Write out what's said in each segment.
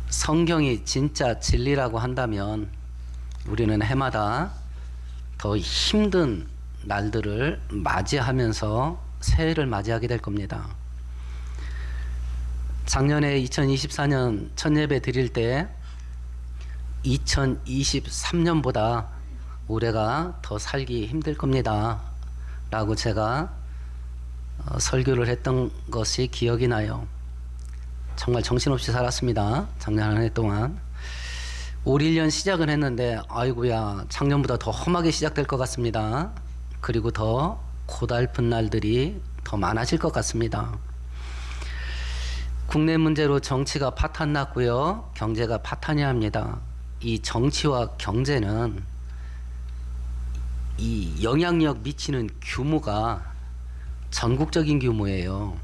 성경이 진짜 진리라고 한다면 우리는 해마다 더 힘든 날들을 맞이하면서 새해를 맞이하게 될 겁니다. 작년에 2024년 첫 예배 드릴 때 2023년보다 올해가 더 살기 힘들 겁니다 라고 제가 설교를 했던 것이 기억이 나요. 정말 정신없이 살았습니다. 작년 한 해 동안. 올 1년 시작은 했는데 아이고야 작년보다 더 험하게 시작될 것 같습니다. 그리고 더 고달픈 날들이 더 많아질 것 같습니다. 국내 문제로 정치가 파탄났고요. 경제가 파탄해야 합니다. 이 정치와 경제는 이 영향력 미치는 규모가 전국적인 규모예요.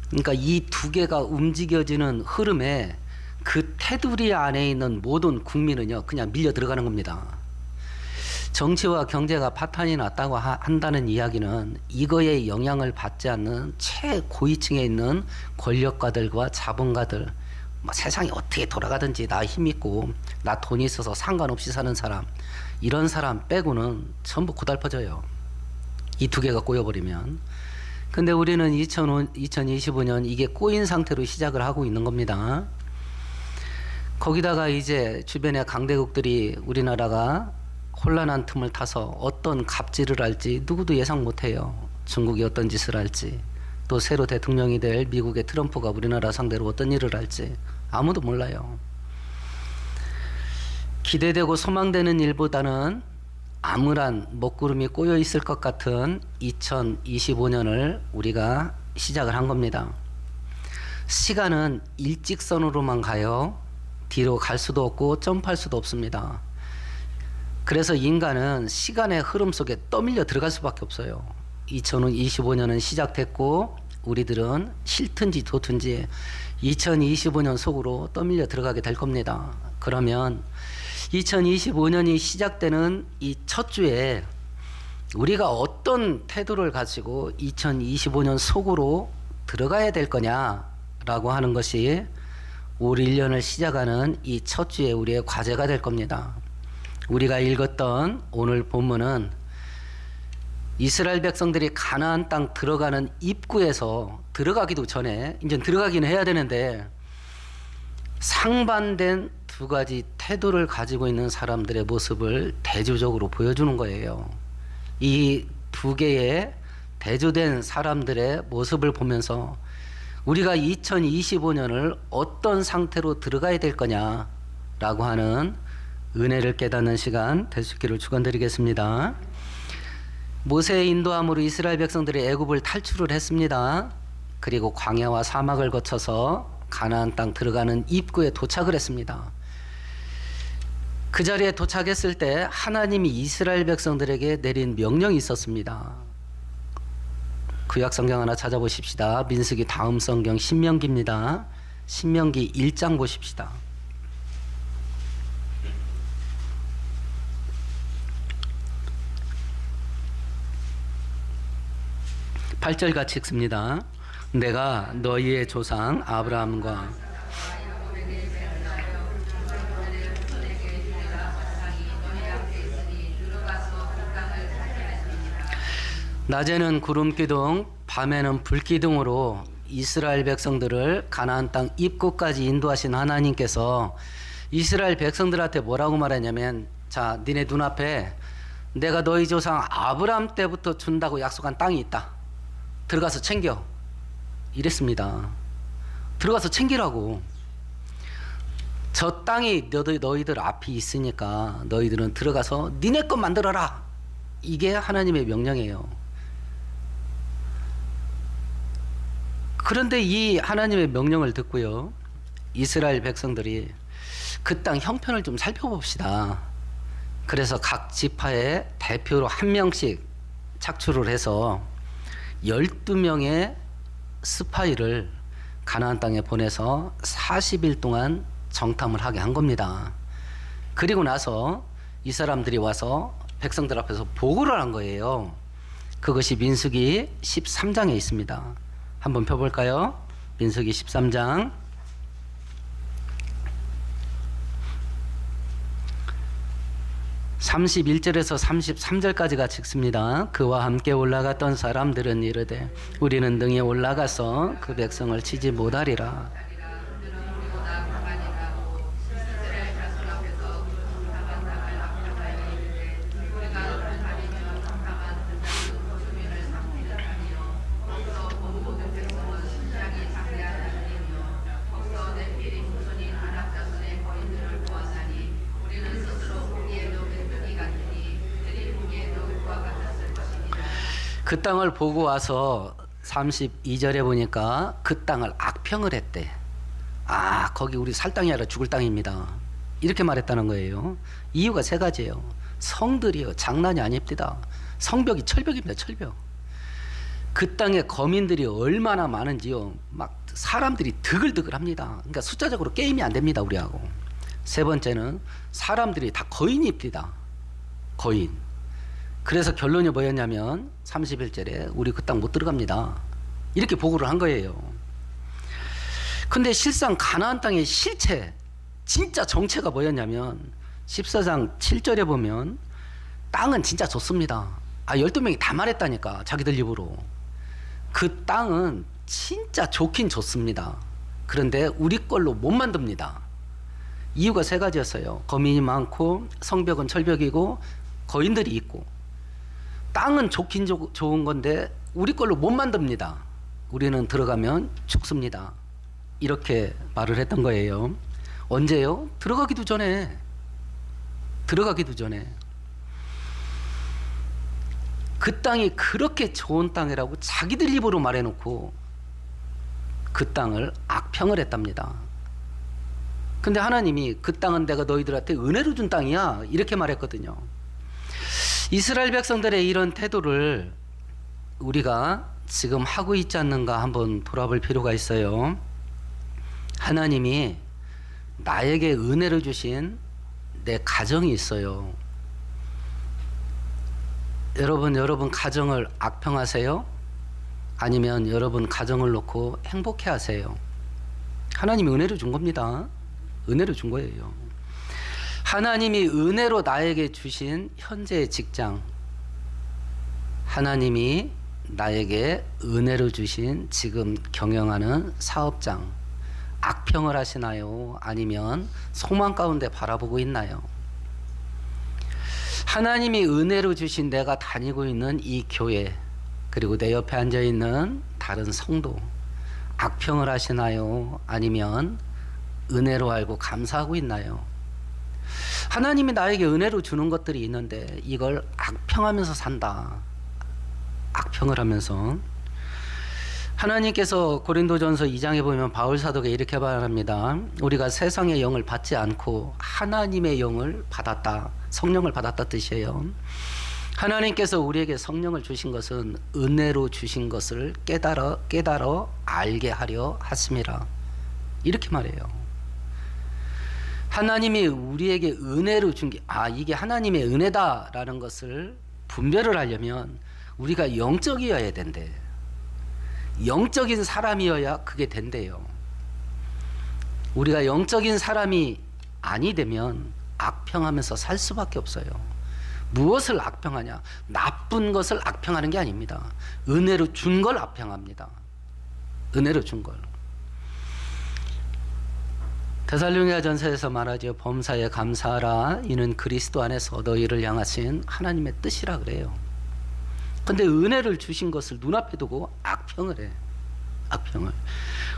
그러니까 이 두 개가 움직여지는 흐름에 그 테두리 안에 있는 모든 국민은요 그냥 밀려 들어가는 겁니다. 정치와 경제가 파탄이 났다고 한다는 이야기는 이거에 영향을 받지 않는 최고위층에 있는 권력가들과 자본가들, 세상이 어떻게 돌아가든지 나 힘있고 나 돈이 있어서 상관없이 사는 사람, 이런 사람 빼고는 전부 고달퍼져요. 이 두 개가 꼬여버리면. 근데 우리는 2025년 이게 꼬인 상태로 시작을 하고 있는 겁니다. 거기다가 이제 주변의 강대국들이 우리나라가 혼란한 틈을 타서 어떤 갑질을 할지 누구도 예상 못해요. 중국이 어떤 짓을 할지, 또 새로 대통령이 될 미국의 트럼프가 우리나라 상대로 어떤 일을 할지 아무도 몰라요. 기대되고 소망되는 일보다는 암울한 먹구름이 꼬여 있을 것 같은 2025년을 우리가 시작을 한 겁니다. 시간은 일직선으로만 가요. 뒤로 갈 수도 없고 점프할 수도 없습니다. 그래서 인간은 시간의 흐름 속에 떠밀려 들어갈 수밖에 없어요. 2025년은 시작됐고 우리들은 싫든지 좋든지 2025년 속으로 떠밀려 들어가게 될 겁니다. 그러면 2025년이 시작되는 이 첫 주에 우리가 어떤 태도를 가지고 2025년 속으로 들어가야 될 거냐라고 하는 것이 올 1년을 시작하는 이 첫 주에 우리의 과제가 될 겁니다. 우리가 읽었던 오늘 본문은 이스라엘 백성들이 가나안 땅 들어가는 입구에서 들어가기도 전에 이제 들어가기는 해야 되는데 상반된 두 가지 태도를 가지고 있는 사람들의 모습을 대조적으로 보여주는 거예요. 이 두 개의 대조된 사람들의 모습을 보면서 우리가 2025년을 어떤 상태로 들어가야 될 거냐라고 하는 은혜를 깨닫는 시간 될 수 있기를 축원드리겠습니다. 모세의 인도함으로 이스라엘 백성들이 애굽을 탈출을 했습니다. 그리고 광야와 사막을 거쳐서 가나안 땅 들어가는 입구에 도착을 했습니다. 그 자리에 도착했을 때 하나님이 이스라엘 백성들에게 내린 명령이 있었습니다. 구약 성경 하나 찾아보십시다. 민수기 다음 성경 신명기입니다. 신명기 1장 보십시다. 8절 같이 읽습니다. 내가 너희의 조상 아브라함과 낮에는 구름기둥, 밤에는 불기둥으로 이스라엘 백성들을 가나안 땅 입구까지 인도하신 하나님께서 이스라엘 백성들한테 뭐라고 말했냐면, 자, 니네 눈앞에 내가 너희 조상 아브라함 때부터 준다고 약속한 땅이 있다. 들어가서 챙겨. 이랬습니다. 들어가서 챙기라고. 저 땅이 너희들 앞이 있으니까 너희들은 들어가서 니네 것 만들어라. 이게 하나님의 명령이에요. 그런데 이 하나님의 명령을 듣고요, 이스라엘 백성들이 그 땅 형편을 좀 살펴봅시다. 그래서 각 지파의 대표로 한 명씩 착출을 해서 12명의 스파이를 가나안 땅에 보내서 40일 동안 정탐을 하게 한 겁니다. 그리고 나서 이 사람들이 와서 백성들 앞에서 보고를 한 거예요. 그것이 민수기 13장에 있습니다. 한번 펴볼까요? 민수기 13장 31절에서 33절까지가 찍습니다. 그와 함께 올라갔던 사람들은 이르되 우리는 등에 올라가서 그 백성을 치지 못하리라. 그 땅을 보고 와서 32절에 보니까 그 땅을 악평을 했대. 아, 거기 우리 살 땅이 아니라 죽을 땅입니다. 이렇게 말했다는 거예요. 이유가 세 가지예요. 성들이요, 장난이 아닙니다. 성벽이 철벽입니다. 철벽. 그 땅에 거민들이 얼마나 많은지요. 막 사람들이 드글드글합니다. 그러니까 숫자적으로 게임이 안 됩니다. 우리하고. 세 번째는 사람들이 다 거인입니다. 거인. 그래서 결론이 뭐였냐면 31절에 우리 그 땅 못 들어갑니다. 이렇게 보고를 한 거예요. 근데 실상 가나안 땅의 실체, 진짜 정체가 뭐였냐면 14장 7절에 보면 땅은 진짜 좋습니다. 12명이 다 말했다니까, 자기들 입으로. 그 땅은 진짜 좋긴 좋습니다. 그런데 우리 걸로 못 만듭니다. 이유가 세 가지였어요. 거민이 많고 성벽은 철벽이고 거인들이 있고. 땅은 좋긴 좋은 건데 우리 걸로 못 만듭니다. 우리는 들어가면 죽습니다. 이렇게 말을 했던 거예요. 언제요? 들어가기도 전에. 그 땅이 그렇게 좋은 땅이라고 자기들 입으로 말해놓고 그 땅을 악평을 했답니다. 근데 하나님이 그 땅은 내가 너희들한테 은혜로 준 땅이야, 이렇게 말했거든요. 이스라엘 백성들의 이런 태도를 우리가 지금 하고 있지 않는가 한번 돌아볼 필요가 있어요. 하나님이 나에게 은혜를 주신 내 가정이 있어요. 여러분 가정을 악평하세요? 아니면 여러분 가정을 놓고 행복해 하세요? 하나님이 은혜를 준 겁니다. 은혜를 준 거예요. 하나님이 은혜로 나에게 주신 현재의 직장, 하나님이 나에게 은혜로 주신 지금 경영하는 사업장, 악평을 하시나요? 아니면 소망 가운데 바라보고 있나요? 하나님이 은혜로 주신 내가 다니고 있는 이 교회, 그리고 내 옆에 앉아 있는 다른 성도, 악평을 하시나요? 아니면 은혜로 알고 감사하고 있나요? 하나님이 나에게 은혜로 주는 것들이 있는데 이걸 악평하면서 산다. 악평을 하면서. 하나님께서 고린도전서 2장에 보면 바울 사도가 이렇게 말합니다. 우리가 세상의 영을 받지 않고 하나님의 영을 받았다. 성령을 받았다 뜻이에요. 하나님께서 우리에게 성령을 주신 것은 은혜로 주신 것을 깨달아 알게 하려 하심이라. 이렇게 말해요. 하나님이 우리에게 은혜로 준 게, 이게 하나님의 은혜다라는 것을 분별을 하려면 우리가 영적이어야 된대. 영적인 사람이어야 그게 된대요. 우리가 영적인 사람이 아니 되면 악평하면서 살 수밖에 없어요. 무엇을 악평하냐? 나쁜 것을 악평하는 게 아닙니다. 은혜로 준 걸 악평합니다. 은혜로 준 걸. 데살로니가전서에서 말하죠. 범사에 감사하라. 이는 그리스도 안에서 너희를 향하신 하나님의 뜻이라 그래요. 근데 은혜를 주신 것을 눈앞에 두고 악평을 해. 악평을.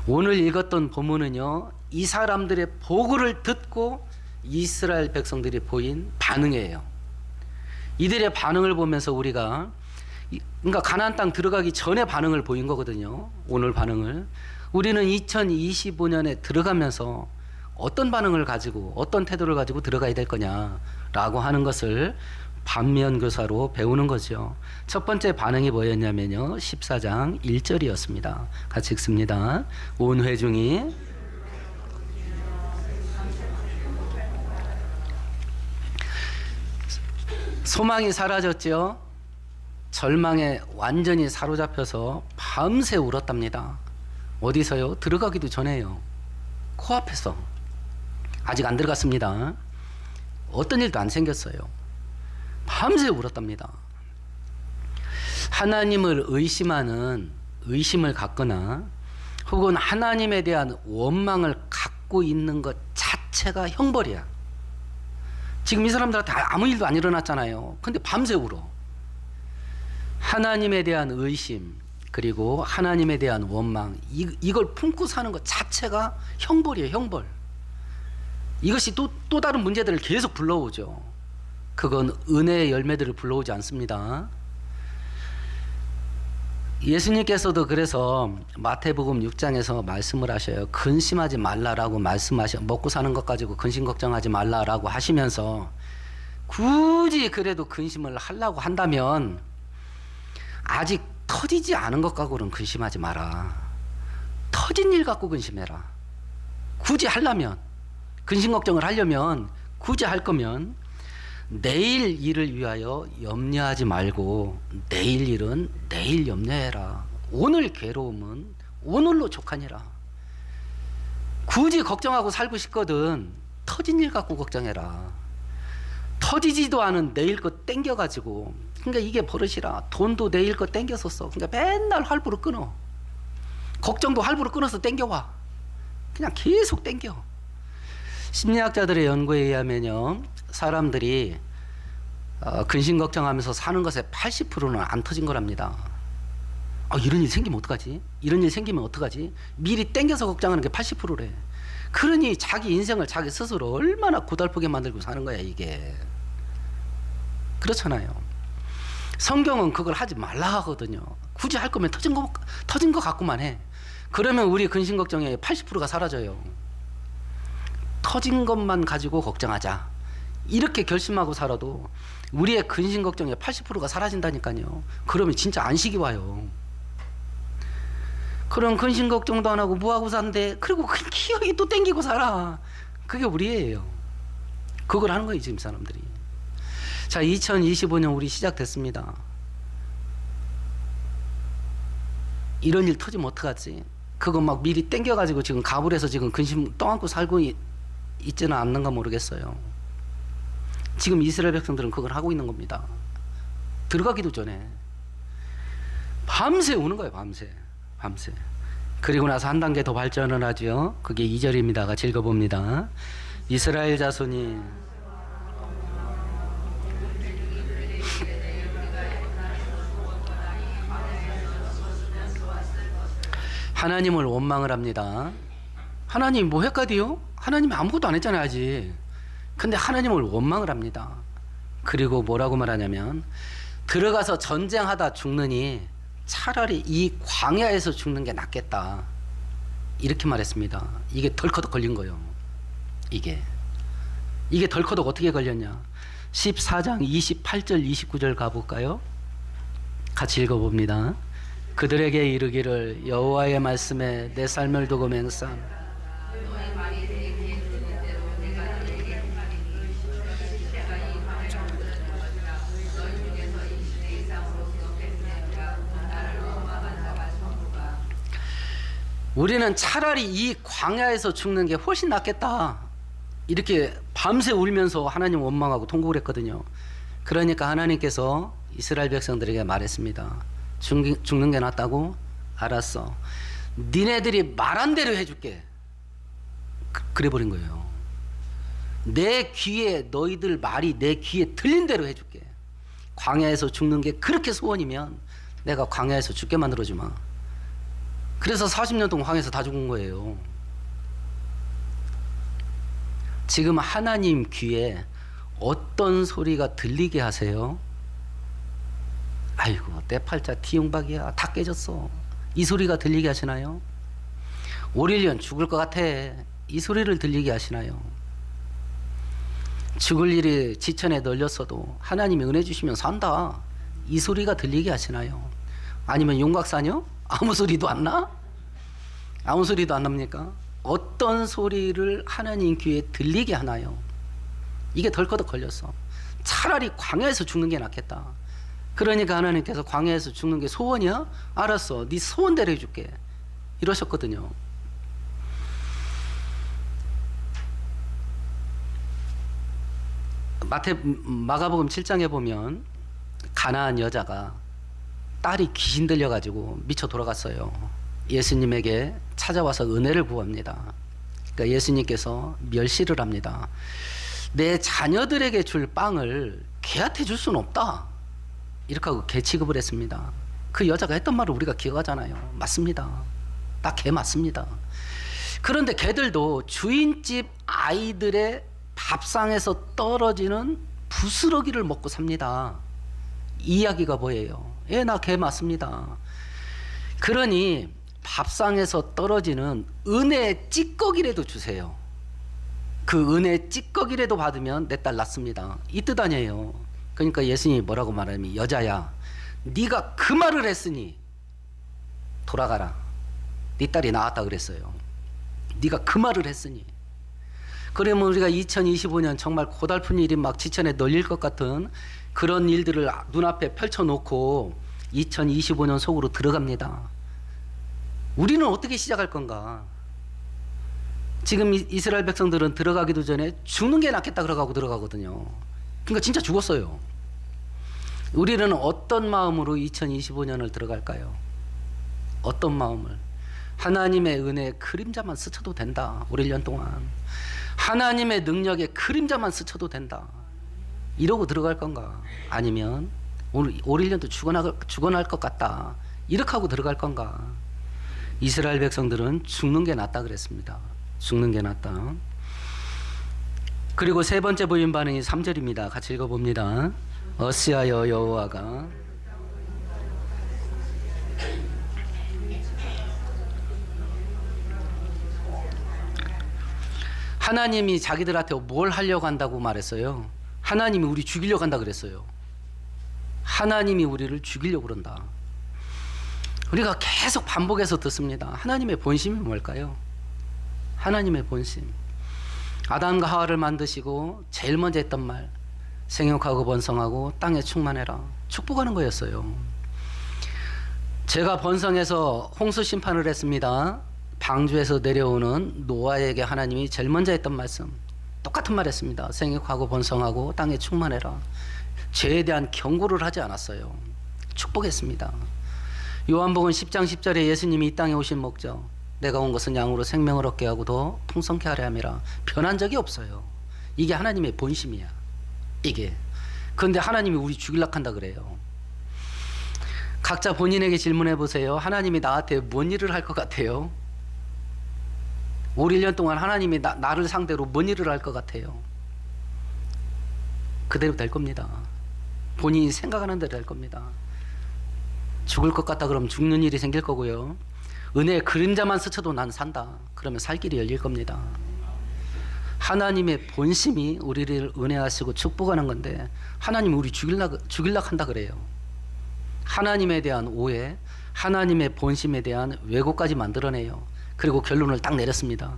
오늘 읽었던 본문은요, 이 사람들의 보고를 듣고 이스라엘 백성들이 보인 반응이에요. 이들의 반응을 보면서 우리가, 그러니까 가나안 땅 들어가기 전에 반응을 보인 거거든요. 오늘 반응을. 우리는 2025년에 들어가면서 어떤 반응을 가지고, 어떤 태도를 가지고 들어가야 될 거냐라고 하는 것을 반면교사로 배우는 거죠. 첫 번째 반응이 뭐였냐면요, 14장 1절이었습니다. 같이 읽습니다. 온 회중이 소망이 사라졌죠. 절망에 완전히 사로잡혀서 밤새 울었답니다. 어디서요? 들어가기도 전에요. 코앞에서. 아직 안 들어갔습니다. 어떤 일도 안 생겼어요. 밤새 울었답니다. 하나님을 의심하는 의심을 갖거나 혹은 하나님에 대한 원망을 갖고 있는 것 자체가 형벌이야. 지금 이 사람들한테 아무 일도 안 일어났잖아요. 근데 밤새 울어. 하나님에 대한 의심 그리고 하나님에 대한 원망, 이걸 품고 사는 것 자체가 형벌이에요. 형벌. 이것이 또 다른 문제들을 계속 불러오죠. 그건 은혜의 열매들을 불러오지 않습니다. 예수님께서도 그래서 마태복음 6장에서 말씀을 하셔요. 근심하지 말라라고 말씀하셔. 먹고 사는 것 가지고 근심 걱정하지 말라라고 하시면서 굳이 그래도 근심을 하려고 한다면 아직 터지지 않은 것 갖고는 근심하지 마라. 터진 일 갖고 근심해라. 굳이 하려면, 근심 걱정을 하려면, 굳이 할 거면 내일 일을 위하여 염려하지 말고 내일 일은 내일 염려해라. 오늘 괴로움은 오늘로 족하니라. 굳이 걱정하고 살고 싶거든 터진 일 갖고 걱정해라. 터지지도 않은 내일 거 땡겨가지고, 그러니까 이게 버릇이라. 돈도 내일 거 땡겨서 써. 그러니까 맨날 할부로 끊어. 걱정도 할부로 끊어서 땡겨와. 그냥 계속 땡겨. 심리학자들의 연구에 의하면요, 사람들이 근심 걱정하면서 사는 것의 80%는 안 터진 거랍니다. 이런 일 생기면 어떡하지? 이런 일 생기면 어떡하지? 미리 땡겨서 걱정하는 게 80%래. 그러니 자기 인생을 자기 스스로 얼마나 고달프게 만들고 사는 거야 이게. 그렇잖아요. 성경은 그걸 하지 말라 하거든요. 굳이 할 거면 터진 거 갖고만 해. 그러면 우리 근심 걱정의 80%가 사라져요. 터진 것만 가지고 걱정하자. 이렇게 결심하고 살아도 우리의 근심 걱정의 80%가 사라진다니까요. 그러면 진짜 안식이 와요. 그럼 근심 걱정도 안 하고 뭐하고 산대? 그리고 기억이 또 땡기고 살아. 그게 우리예요. 그걸 하는 거예요 지금 사람들이. 자, 2025년 우리 시작됐습니다. 이런 일 터지면 어떡하지? 그거 막 미리 땡겨가지고 지금 가불해서 지금 근심 떠안고 살고 있지는 않는가 모르겠어요. 지금 이스라엘 백성들은 그걸 하고 있는 겁니다. 들어가기도 전에 밤새 우는 거예요. 밤새. 그리고 나서 한 단계 더 발전을 하죠. 그게 2절입니다. 같이 읽어봅니다. 이스라엘 자손이 하나님을 원망을 합니다. 하나님 뭐 했까디요? 하나님이 아무것도 안 했잖아요 아직. 근데 하나님을 원망을 합니다. 그리고 뭐라고 말하냐면 들어가서 전쟁하다 죽느니 차라리 이 광야에서 죽는 게 낫겠다. 이렇게 말했습니다. 이게 덜커덕 걸린 거예요. 이게 덜커덕 어떻게 걸렸냐? 14장 28절 29절 가볼까요? 같이 읽어봅니다. 그들에게 이르기를 여호와의 말씀에 내 삶을 두고 맹세함. 우리는 차라리 이 광야에서 죽는 게 훨씬 낫겠다. 이렇게 밤새 울면서 하나님 원망하고 통곡을 했거든요. 그러니까 하나님께서 이스라엘 백성들에게 말했습니다. 죽는 게 낫다고? 알았어. 니네들이 말한 대로 해줄게. 그래버린 거예요. 내 귀에 너희들 말이 내 귀에 들린 대로 해줄게. 광야에서 죽는 게 그렇게 소원이면 내가 광야에서 죽게 만들어주마. 그래서 40년 동안 광야에서 다 죽은 거예요. 지금 하나님 귀에 어떤 소리가 들리게 하세요? 아이고 내 팔자 티용박이야 다 깨졌어. 이 소리가 들리게 하시나요? 오릴년 죽을 것 같아. 이 소리를 들리게 하시나요? 죽을 일이 지천에 널렸어도 하나님이 은혜 주시면 산다. 이 소리가 들리게 하시나요? 아니면 용각사뇨? 아무 소리도 안 나? 아무 소리도 안 납니까? 어떤 소리를 하나님 귀에 들리게 하나요? 이게 덜커덕 걸렸어. 차라리 광야에서 죽는 게 낫겠다. 그러니까 하나님께서 광야에서 죽는 게 소원이야? 알았어. 네 소원대로 해줄게. 이러셨거든요. 마가복음 7장에 보면 가나안 여자가 딸이 귀신 들려가지고 미쳐 돌아갔어요. 예수님에게 찾아와서 은혜를 구합니다. 그러니까 예수님께서 멸시를 합니다. 내 자녀들에게 줄 빵을 개한테 줄 수는 없다. 이렇게 하고 개 취급을 했습니다. 그 여자가 했던 말을 우리가 기억하잖아요. 맞습니다. 딱 개 맞습니다. 그런데 개들도 주인집 아이들의 밥상에서 떨어지는 부스러기를 먹고 삽니다. 이 이야기가 뭐예요? 예, 나 개 맞습니다. 그러니 밥상에서 떨어지는 은혜 찌꺼기라도 주세요. 그 은혜 찌꺼기라도 받으면 내 딸 낫습니다. 이 뜻 아니에요. 그러니까 예수님이 뭐라고 말하냐면, 여자야, 네가 그 말을 했으니 돌아가라. 네 딸이 나았다 그랬어요. 네가 그 말을 했으니. 그러면 우리가 2025년 정말 고달픈 일이 막 지천에 널릴 것 같은 그런 일들을 눈앞에 펼쳐놓고 2025년 속으로 들어갑니다. 우리는 어떻게 시작할 건가? 지금 이스라엘 백성들은 들어가기도 전에 죽는 게 낫겠다 그러고 들어가거든요. 그러니까 진짜 죽었어요. 우리는 어떤 마음으로 2025년을 들어갈까요? 어떤 마음을? 하나님의 은혜의 그림자만 스쳐도 된다. 올 1년 동안 하나님의 능력의 그림자만 스쳐도 된다. 이러고 들어갈 건가? 아니면 올 1년도 죽어날 것 같다. 이렇게 하고 들어갈 건가? 이스라엘 백성들은 죽는 게 낫다 그랬습니다. 죽는 게 낫다. 그리고 세 번째 부인 반응이 3절입니다. 같이 읽어봅니다. 어찌하여 여호와가 하나님이 자기들한테 뭘 하려고 한다고 말했어요? 하나님이 우리 죽이려고 한다 그랬어요. 하나님이 우리를 죽이려고 그런다. 우리가 계속 반복해서 듣습니다. 하나님의 본심이 뭘까요? 하나님의 본심. 아담과 하와를 만드시고 제일 먼저 했던 말, 생육하고 번성하고 땅에 충만해라. 축복하는 거였어요. 제가 번성해서 홍수 심판을 했습니다. 방주에서 내려오는 노아에게 하나님이 제일 먼저 했던 말씀, 똑같은 말 했습니다. 생육하고 번성하고 땅에 충만해라. 죄에 대한 경고를 하지 않았어요. 축복했습니다. 요한복음 10장 10절에 예수님이 이 땅에 오신 목적, 내가 온 것은 양으로 생명을 얻게 하고 더 풍성케 하려 함이라. 변한 적이 없어요. 이게 하나님의 본심이야. 이게. 그런데 하나님이 우리 죽이려고 한다 그래요. 각자 본인에게 질문해 보세요. 하나님이 나한테 뭔 일을 할 것 같아요? 올 1년 동안 하나님이 나를 상대로 뭔 일을 할 것 같아요? 그대로 될 겁니다. 본인이 생각하는 대로 될 겁니다. 죽을 것 같다 그러면 죽는 일이 생길 거고요. 은혜의 그림자만 스쳐도 난 산다. 그러면 살 길이 열릴 겁니다. 하나님의 본심이 우리를 은혜하시고 축복하는 건데 하나님이 우리 죽이려고 한다 그래요. 하나님에 대한 오해, 하나님의 본심에 대한 왜곡까지 만들어내요. 그리고 결론을 딱 내렸습니다.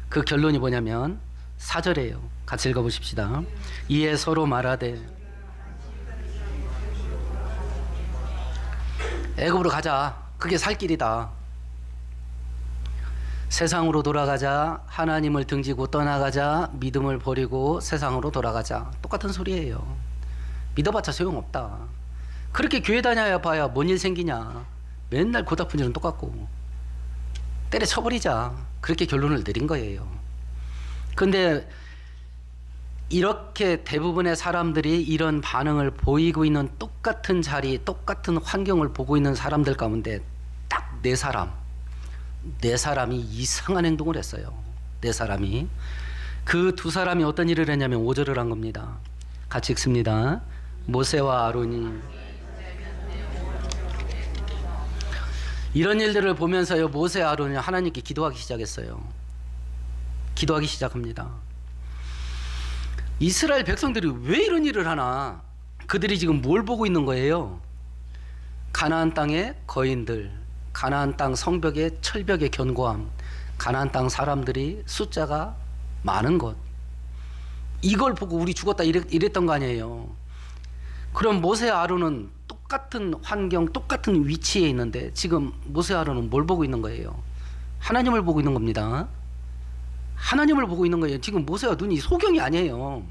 그 결론이 뭐냐면 4절이에요. 같이 읽어보십시다. 이에 서로 말하되 애굽으로 가자. 그게 살 길이다. 세상으로 돌아가자. 하나님을 등지고 떠나가자. 믿음을 버리고 세상으로 돌아가자. 똑같은 소리예요. 믿어봤자 소용없다. 그렇게 교회 다녀야 봐야 뭔 일 생기냐. 맨날 고달픈 일은 똑같고 때려쳐버리자. 그렇게 결론을 내린 거예요. 근데 이렇게 대부분의 사람들이 이런 반응을 보이고 있는 똑같은 자리, 똑같은 환경을 보고 있는 사람들 가운데 딱 네 사람이 이상한 행동을 했어요. 네 사람이. 그 두 사람이 어떤 일을 했냐면 5절을 한 겁니다. 같이 읽습니다. 모세와 아론이 이런 일들을 보면서요, 모세 아론이 하나님께 기도하기 시작했어요. 기도하기 시작합니다. 이스라엘 백성들이 왜 이런 일을 하나? 그들이 지금 뭘 보고 있는 거예요? 가나안 땅의 거인들, 가나안 땅 성벽의 철벽의 견고함, 가나안 땅 사람들이 숫자가 많은 것, 이걸 보고 우리 죽었다 이랬던 거 아니에요. 그럼 모세 아론은 똑같은 환경, 똑같은 위치에 있는데 지금 모세 아론은 뭘 보고 있는 거예요? 하나님을 보고 있는 겁니다. 하나님을 보고 있는 거예요. 지금 모세가 눈이 소경이 아니에요.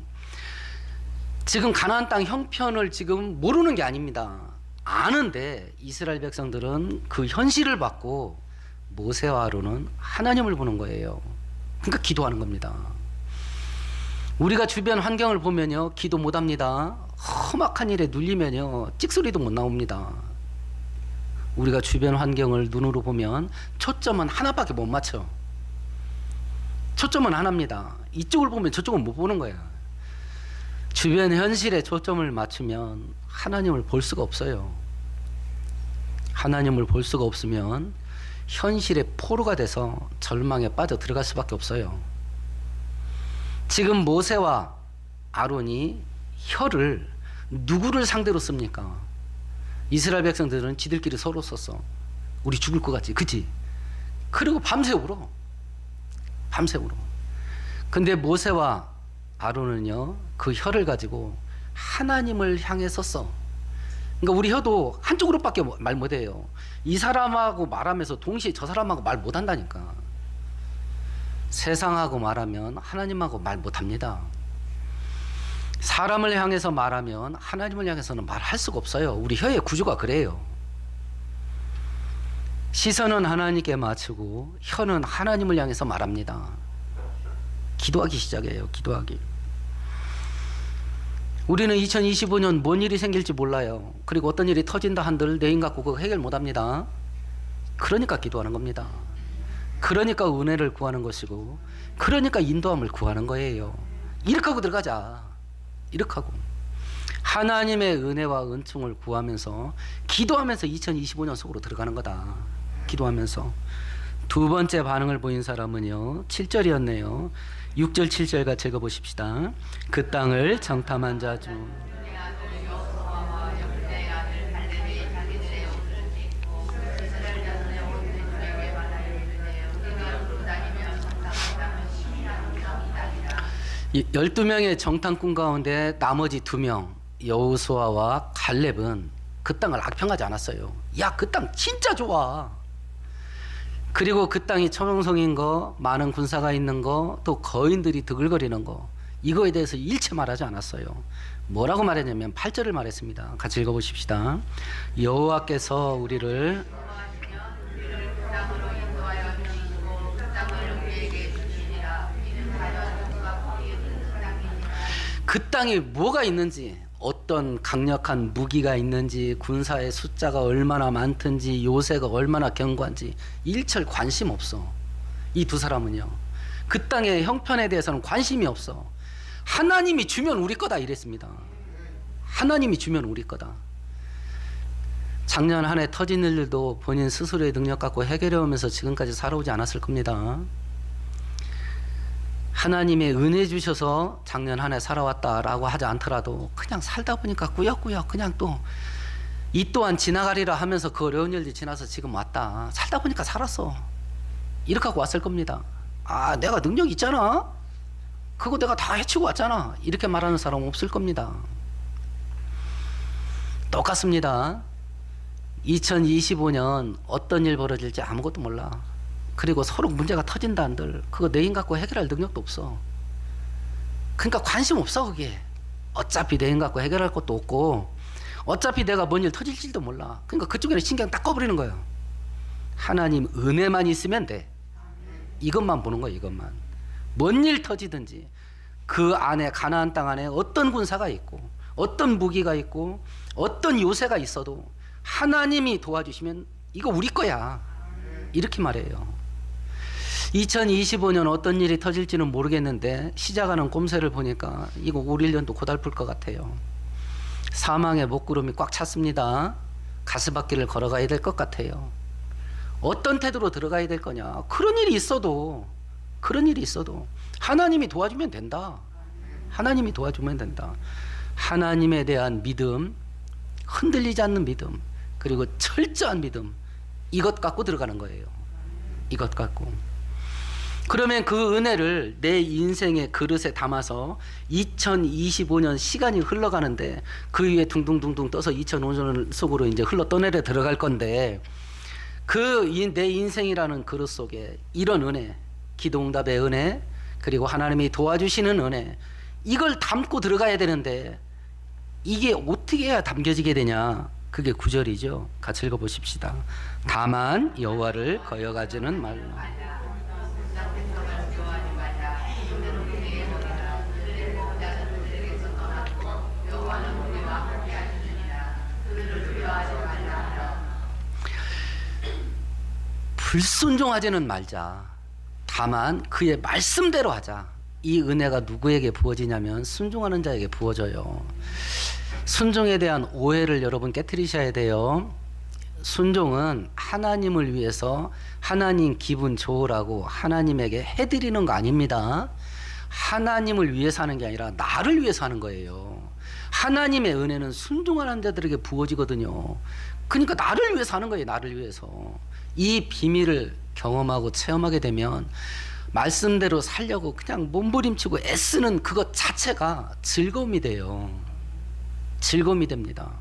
지금 가나안 땅 형편을 지금 모르는 게 아닙니다. 아는데 이스라엘 백성들은 그 현실을 받고 모세와 아론은 하나님을 보는 거예요. 그러니까 기도하는 겁니다. 우리가 주변 환경을 보면요, 기도 못합니다. 험악한 일에 눌리면요, 찍소리도 못 나옵니다. 우리가 주변 환경을 눈으로 보면 초점은 하나밖에 못 맞춰. 초점은 하나입니다. 이쪽을 보면 저쪽은 못 보는 거야. 주변 현실에 초점을 맞추면 하나님을 볼 수가 없어요. 하나님을 볼 수가 없으면 현실의 포로가 돼서 절망에 빠져 들어갈 수밖에 없어요. 지금 모세와 아론이 혀를 누구를 상대로 씁니까? 이스라엘 백성들은 지들끼리 서로 썼어. 우리 죽을 것 같지, 그치? 그리고 밤새 울어. 밤새 울어. 근데 모세와 아론은요, 그 혀를 가지고 하나님을 향해 썼어. 그러니까 우리 혀도 한쪽으로밖에 말 못해요. 이 사람하고 말하면서 동시에 저 사람하고 말 못한다니까. 세상하고 말하면 하나님하고 말 못합니다. 사람을 향해서 말하면 하나님을 향해서는 말할 수가 없어요. 우리 혀의 구조가 그래요. 시선은 하나님께 맞추고 혀는 하나님을 향해서 말합니다. 기도하기 시작해요. 기도하기. 우리는 2025년 뭔 일이 생길지 몰라요. 그리고 어떤 일이 터진다 한들 내 힘 갖고 그거 해결 못합니다. 그러니까 기도하는 겁니다. 그러니까 은혜를 구하는 것이고, 그러니까 인도함을 구하는 거예요. 이렇게 하고 들어가자. 이렇게 하고 하나님의 은혜와 은총을 구하면서 기도하면서 2025년 속으로 들어가는 거다. 기도하면서. 두 번째 반응을 보인 사람은요, 7절이었네요. 6절 7절 같이 읽어보십시다. 그 땅을 정탐한 자 중 이 12명의 정탐꾼 가운데 나머지 2명 여호수아와 갈렙은 그 땅을 악평하지 않았어요. 야, 그 땅 진짜 좋아. 그리고 그 땅이 초롱성인 거, 많은 군사가 있는 거, 또 거인들이 드글거리는 거, 이거에 대해서 일체 말하지 않았어요. 뭐라고 말했냐면 8절을 말했습니다. 같이 읽어보십시다. 여호와께서 우리를 그 땅에 뭐가 있는지, 어떤 강력한 무기가 있는지, 군사의 숫자가 얼마나 많든지, 요새가 얼마나 견고한지 일철 관심 없어. 이 두 사람은요, 그 땅의 형편에 대해서는 관심이 없어. 하나님이 주면 우리 거다 이랬습니다. 하나님이 주면 우리 거다. 작년 한 해 터진 일들도 본인 스스로의 능력 갖고 해결해 오면서 지금까지 살아오지 않았을 겁니다. 하나님의 은혜 주셔서 작년 한 해 살아왔다라고 하지 않더라도 그냥 살다 보니까 꾸역꾸역 그냥 또 이 또한 지나가리라 하면서 그 어려운 일이 지나서 지금 왔다. 살다 보니까 살았어. 이렇게 하고 왔을 겁니다. 아, 내가 능력 있잖아. 그거 내가 다 해치고 왔잖아. 이렇게 말하는 사람은 없을 겁니다. 똑같습니다. 2025년 어떤 일 벌어질지 아무것도 몰라. 그리고 서로 문제가 터진다 한들 그거 내 힘 갖고 해결할 능력도 없어. 그러니까 관심 없어. 거기에 어차피 내 힘 갖고 해결할 것도 없고, 어차피 내가 뭔 일 터질지도 몰라. 그러니까 그쪽에는 신경 딱 꺼버리는 거예요. 하나님 은혜만 있으면 돼. 이것만 보는 거예요. 이것만. 뭔 일 터지든지 그 안에, 가나안 땅 안에 어떤 군사가 있고 어떤 무기가 있고 어떤 요새가 있어도 하나님이 도와주시면 이거 우리 거야. 이렇게 말해요. 2025년 어떤 일이 터질지는 모르겠는데 시작하는 꼼새를 보니까 이거 올 1년도 고달플 것 같아요. 사망의 먹구름이 꽉 찼습니다. 가스바퀴를 걸어가야 될 것 같아요. 어떤 태도로 들어가야 될 거냐. 그런 일이 있어도 하나님이 도와주면 된다. 하나님이 도와주면 된다. 하나님에 대한 믿음, 흔들리지 않는 믿음, 그리고 철저한 믿음, 이것 갖고 들어가는 거예요. 이것 갖고. 그러면 그 은혜를 내 인생의 그릇에 담아서 2025년 시간이 흘러가는데 그 위에 둥둥둥둥 떠서 2005년 속으로 이제 흘러 떠내려 들어갈 건데, 그 내 인생이라는 그릇 속에 이런 은혜, 기도응답의 은혜, 그리고 하나님이 도와주시는 은혜, 이걸 담고 들어가야 되는데 이게 어떻게 해야 담겨지게 되냐? 그게 9절이죠. 같이 읽어보십시다. 다만 여호와를 거역하지는 말라. 불순종하지는 말자. 다만 그의 말씀대로 하자. 이 은혜가 누구에게 부어지냐면 순종하는 자에게 부어져요. 순종에 대한 오해를 여러분 깨트리셔야 돼요. 순종은 하나님을 위해서 하나님 기분 좋으라고 하나님에게 해드리는 거 아닙니다. 하나님을 위해서 하는 게 아니라 나를 위해서 하는 거예요. 하나님의 은혜는 순종하는 자들에게 부어지거든요. 그러니까 나를 위해서 하는 거예요. 나를 위해서. 이 비밀을 경험하고 체험하게 되면 말씀대로 살려고 그냥 몸부림치고 애쓰는 그것 자체가 즐거움이 돼요. 즐거움이 됩니다.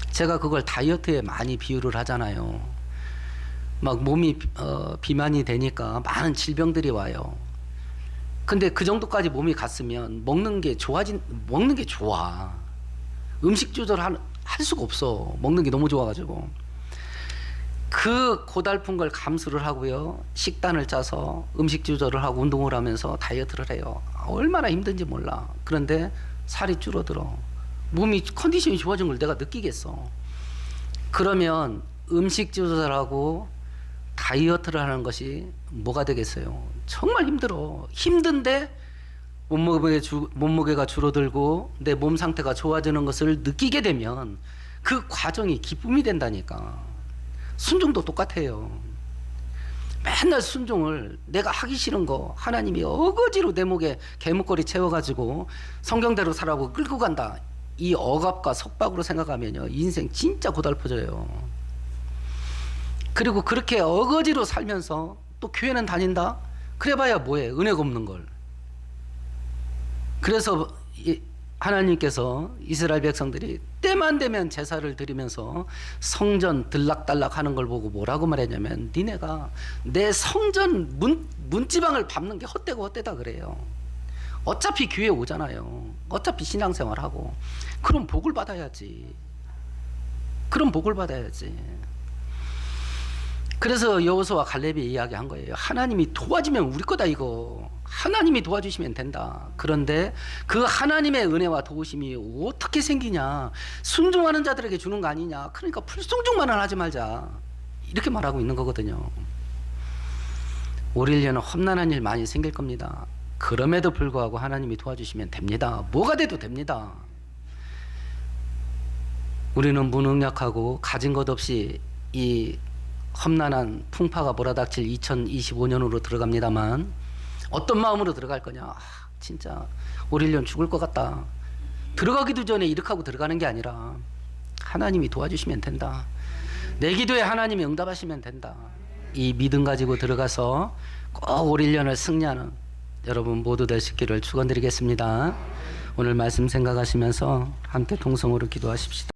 제가 그걸 다이어트에 많이 비유를 하잖아요. 막 몸이 비만이 되니까 많은 질병들이 와요. 근데 그 정도까지 몸이 갔으면 먹는 게 좋아. 음식 조절할 수가 없어. 먹는 게 너무 좋아가지고. 그 고달픈 걸 감수를 하고요. 식단을 짜서 음식 조절을 하고 운동을 하면서 다이어트를 해요. 얼마나 힘든지 몰라. 그런데 살이 줄어들어. 몸이 컨디션이 좋아진 걸 내가 느끼겠어. 그러면 음식 조절하고 다이어트를 하는 것이 뭐가 되겠어요? 정말 힘들어. 힘든데 몸무게가 줄어들고 내 몸 상태가 좋아지는 것을 느끼게 되면 그 과정이 기쁨이 된다니까. 순종도 똑같아요. 맨날 순종을 내가 하기 싫은 거 하나님이 어거지로 내 목에 개목걸이 채워가지고 성경대로 살라고 끌고 간다. 이 억압과 속박으로 생각하면요, 인생 진짜 고달퍼져요. 그리고 그렇게 어거지로 살면서 또 교회는 다닌다? 그래봐야 뭐해? 은혜가 없는 걸. 그래서 하나님께서 이스라엘 백성들이 때만 되면 제사를 드리면서 성전 들락달락 하는 걸 보고 뭐라고 말했냐면, 니네가 내 성전 문지방을 밟는 게 헛되고 헛되다 그래요. 어차피 교회 오잖아요. 어차피 신앙생활하고. 그럼 복을 받아야지. 그래서 여호수아와 갈렙이 이야기한 거예요. 하나님이 도와주면 우리 거다 이거. 하나님이 도와주시면 된다. 그런데 그 하나님의 은혜와 도우심이 어떻게 생기냐? 순종하는 자들에게 주는 거 아니냐? 그러니까 불순종만은 하지 말자. 이렇게 말하고 있는 거거든요. 올 1년은 험난한 일 많이 생길 겁니다. 그럼에도 불구하고 하나님이 도와주시면 됩니다. 뭐가 돼도 됩니다. 우리는 무능력하고 가진 것 없이 이 험난한 풍파가 몰아닥칠 2025년으로 들어갑니다만, 어떤 마음으로 들어갈 거냐? 진짜 올 1년 죽을 것 같다. 들어가기도 전에 이렇게 하고 들어가는 게 아니라 하나님이 도와주시면 된다. 내 기도에 하나님이 응답하시면 된다. 이 믿음 가지고 들어가서 꼭 올 1년을 승리하는 여러분 모두 되시기를 축원드리겠습니다. 오늘 말씀 생각하시면서 함께 동성으로 기도하십시다.